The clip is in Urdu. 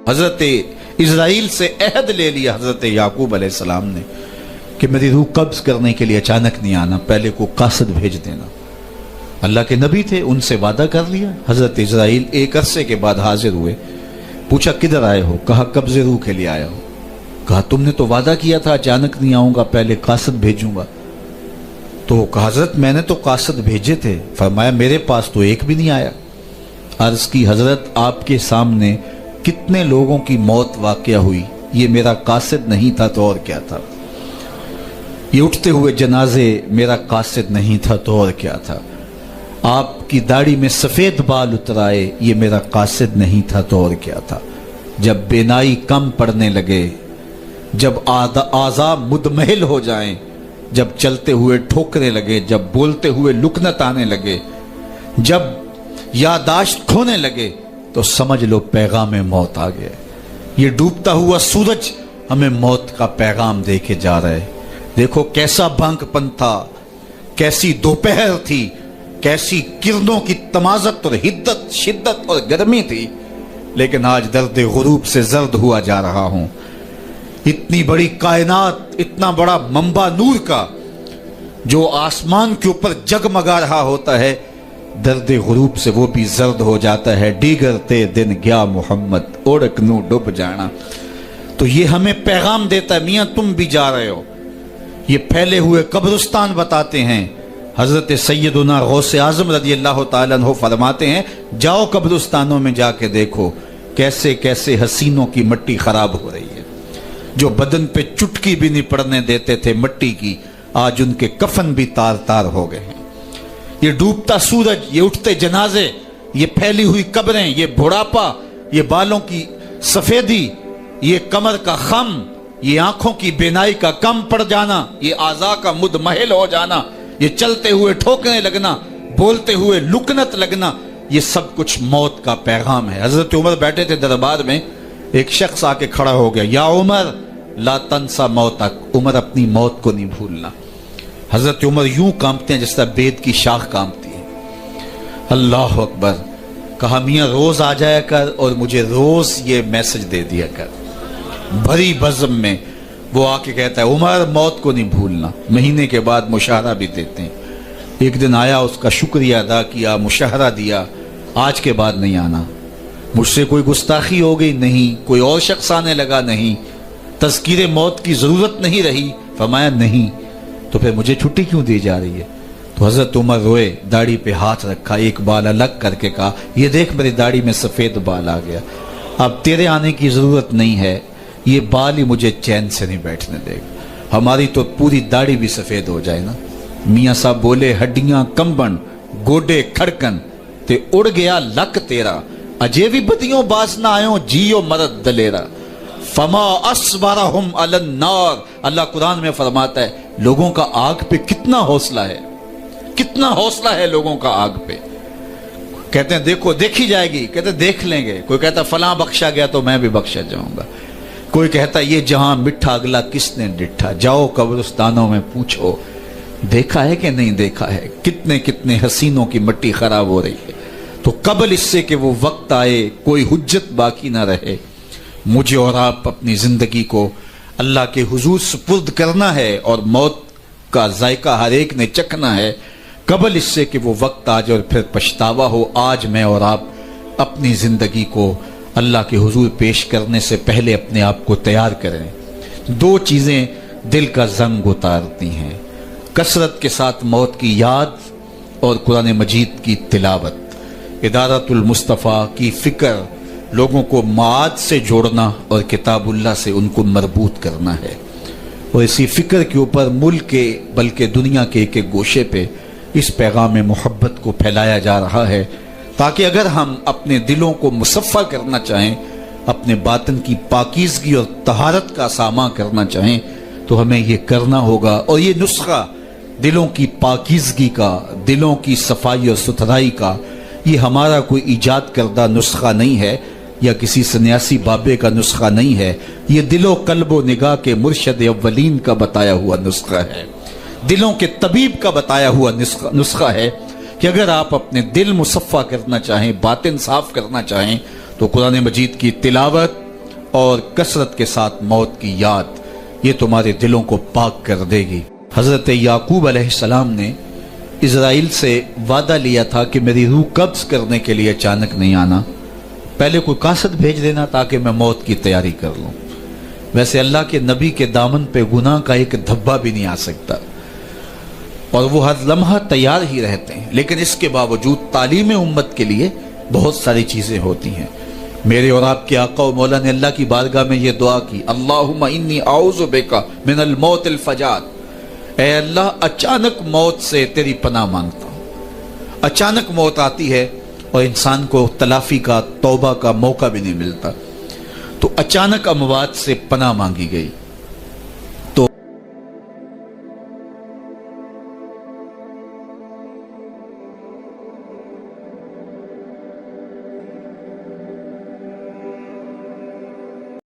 حضرت اسرائیل سے عہد لے لیا حضرت یعقوب علیہ السلام نے کہ میری روح قبض کرنے کے لیے اچانک نہیں آنا، پہلے کو قاصد بھیج دینا۔ اللہ کے نبی تھے، ان سے وعدہ کر لیا۔ حضرت اسرائیل ایک عرصے کے بعد حاضر ہوئے، پوچھا کدھر آئے ہو؟ کہا قبض روح کے لیے آیا ہو۔ کہا تم نے تو وعدہ کیا تھا اچانک نہیں آؤں گا، پہلے قاصد بھیجوں گا۔ تو کہا حضرت میں نے تو قاصد بھیجے تھے۔ فرمایا میرے پاس تو ایک بھی نہیں آیا۔ عرض کی حضرت آپ کے سامنے کتنے لوگوں کی موت واقع ہوئی، یہ میرا قاصد نہیں تھا تو اور کیا تھا؟ یہ اٹھتے ہوئے جنازے میرا قاصد نہیں تھا تو اور کیا تھا؟ آپ کی داڑھی میں سفید بال اترائے، یہ میرا قاصد نہیں تھا تو اور کیا تھا؟ جب بینائی کم پڑنے لگے، جب اعضاء مدمحل ہو جائیں، جب چلتے ہوئے ٹھوکرے لگے، جب بولتے ہوئے لکنت آنے لگے، جب یادداشت کھونے لگے، تو سمجھ لو پیغام موت آ گیا۔ یہ ڈوبتا ہوا سورج ہمیں موت کا پیغام دے کے جا رہا ہے۔ دیکھو کیسا بھنگ پن تھا، کیسی دوپہر تھی، کیسی کرنوں کی تمازت اور حدت، شدت اور گرمی تھی، لیکن آج درد غروب سے زرد ہوا جا رہا ہوں۔ اتنی بڑی کائنات، اتنا بڑا منبع نور کا جو آسمان کے اوپر جگمگا رہا ہوتا ہے، درد غروب سے وہ بھی زرد ہو جاتا ہے۔ دیگرتے دن گیا محمد اوڑک نو ڈوب جانا۔ تو یہ ہمیں پیغام دیتا ہے میاں تم بھی جا رہے ہو۔ یہ پھیلے ہوئے قبرستان بتاتے ہیں۔ حضرت سیدنا غوث اعظم رضی اللہ تعالیٰ عنہ فرماتے ہیں جاؤ قبرستانوں میں جا کے دیکھو کیسے کیسے حسینوں کی مٹی خراب ہو رہی ہے۔ جو بدن پہ چٹکی بھی نہیں پڑنے دیتے تھے مٹی کی، آج ان کے کفن بھی تار تار ہو گئے ہیں۔ یہ ڈوبتا سورج، یہ اٹھتے جنازے، یہ پھیلی ہوئی قبریں، یہ بڑھاپا، یہ بالوں کی سفیدی، یہ کمر کا خم، یہ آنکھوں کی بینائی کا کم پڑ جانا، یہ اعضاء کا مدمحل ہو جانا، یہ چلتے ہوئے ٹھوکنے لگنا، بولتے ہوئے لکنت لگنا، یہ سب کچھ موت کا پیغام ہے۔ حضرت عمر بیٹھے تھے دربار میں، ایک شخص آ کے کھڑا ہو گیا، یا عمر لا تنسا موتک، عمر اپنی موت کو نہیں بھولنا۔ حضرت عمر یوں کانپتے ہیں جس طرح بید کی شاخ کانپتی ہے۔ اللہ اکبر۔ کہا میاں روز آ جایا کر اور مجھے روز یہ میسج دے دیا کر۔ بھری بزم میں وہ آ کے کہتا ہے عمر موت کو نہیں بھولنا۔ مہینے کے بعد مشاہرہ بھی دیتے ہیں۔ ایک دن آیا، اس کا شکریہ ادا کیا، مشاہرہ دیا، آج کے بعد نہیں آنا۔ مجھ سے کوئی گستاخی ہو گئی؟ نہیں۔ کوئی اور شخص آنے لگا؟ نہیں۔ تذکیر موت کی ضرورت نہیں رہی؟ فرمایا نہیں۔ تو پھر مجھے چھٹی کیوں دی جا رہی ہے؟ تو حضرت عمر روئے، داڑھی پہ ہاتھ رکھا، ایک بال الگ کر کے کہا یہ دیکھ میری داڑھی میں سفید بال آ گیا، اب تیرے آنے کی ضرورت نہیں ہے، یہ بال ہی مجھے چین سے نہیں بیٹھنے دے گا۔ ہماری تو پوری داڑھی بھی سفید ہو جائے نا۔ میاں صاحب بولے ہڈیاں کمبن گوڈے کھڑکن تے اڑ گیا لک تیرا، اجے بھی بدیوں باز نہ آئوں جیو مرد دلیرا، فما اصبرہم علی النار۔ اللہ قرآن میں فرماتا ہے لوگوں کا آگ پہ کتنا حوصلہ ہے، کتنا حوصلہ ہے لوگوں کا آگ پہ۔ کہتے ہیں دیکھو دیکھی جائے گی، کہتے ہیں دیکھ لیں گے۔ کوئی کہتا فلاں بخشا گیا تو میں بھی بخشا جاؤں گا، کوئی کہتا یہ جہاں مٹھا اگلا کس نے ڈٹھا، جاؤ قبرستانوں میں پوچھو دیکھا ہے کہ نہیں دیکھا ہے، کتنے کتنے حسینوں کی مٹی خراب ہو رہی ہے۔ تو قبل اس سے کہ وہ وقت آئے کوئی حجت باقی نہ رہے، مجھے اور آپ اپنی زندگی کو اللہ کے حضور سپرد کرنا ہے، اور موت کا ذائقہ ہر ایک نے چکھنا ہے قبل اس سے کہ وہ وقت آ جائے اور پھر پچھتاوا ہو۔ آج میں اور آپ اپنی زندگی کو اللہ کے حضور پیش کرنے سے پہلے اپنے آپ کو تیار کریں۔ دو چیزیں دل کا زنگ اتارتی ہیں، کثرت کے ساتھ موت کی یاد اور قرآن مجید کی تلاوت۔ ادارت المصطفیٰ کی فکر لوگوں کو معاد سے جوڑنا اور کتاب اللہ سے ان کو مربوط کرنا ہے، اور اسی فکر کے اوپر ملک کے بلکہ دنیا کے ایک ایک گوشے پہ اس پیغام محبت کو پھیلایا جا رہا ہے، تاکہ اگر ہم اپنے دلوں کو مصفہ کرنا چاہیں، اپنے باطن کی پاکیزگی اور طہارت کا سامان کرنا چاہیں، تو ہمیں یہ کرنا ہوگا۔ اور یہ نسخہ دلوں کی پاکیزگی کا، دلوں کی صفائی اور ستھرائی کا، یہ ہمارا کوئی ایجاد کردہ نسخہ نہیں ہے، یا کسی سنیاسی بابے کا نسخہ نہیں ہے، یہ دل و قلب و نگاہ کے مرشد اولین کا بتایا ہوا نسخہ ہے، دلوں کے طبیب کا بتایا ہوا نسخہ ہے کہ اگر آپ اپنے دل مصفہ کرنا چاہیں، باطن صاف کرنا چاہیں، تو قرآن مجید کی تلاوت اور کثرت کے ساتھ موت کی یاد یہ تمہارے دلوں کو پاک کر دے گی۔ حضرت یعقوب علیہ السلام نے اسرائیل سے وعدہ لیا تھا کہ میری روح قبض کرنے کے لیے اچانک نہیں آنا، پہلے کوئی قاصد بھیج دینا تاکہ میں موت کی تیاری کر لوں۔ ویسے اللہ کے نبی کے دامن پہ گناہ کا ایک دھبا بھی نہیں آ سکتا اور وہ ہر لمحہ تیار ہی رہتے ہیں، لیکن اس کے باوجود تعلیم امت کے لیے بہت ساری چیزیں ہوتی ہیں۔ میرے اور آپ کے آقا و مولا نے اللہ کی بارگاہ میں یہ دعا کی، اللہم انی اعوذ بک من الموت الفجاۃ، اے اللہ اچانک موت سے تیری پناہ مانگتا ہوں۔ اچانک موت آتی ہے اور انسان کو تلافی کا، توبہ کا موقع بھی نہیں ملتا، تو اچانک اموات سے پناہ مانگی گئی۔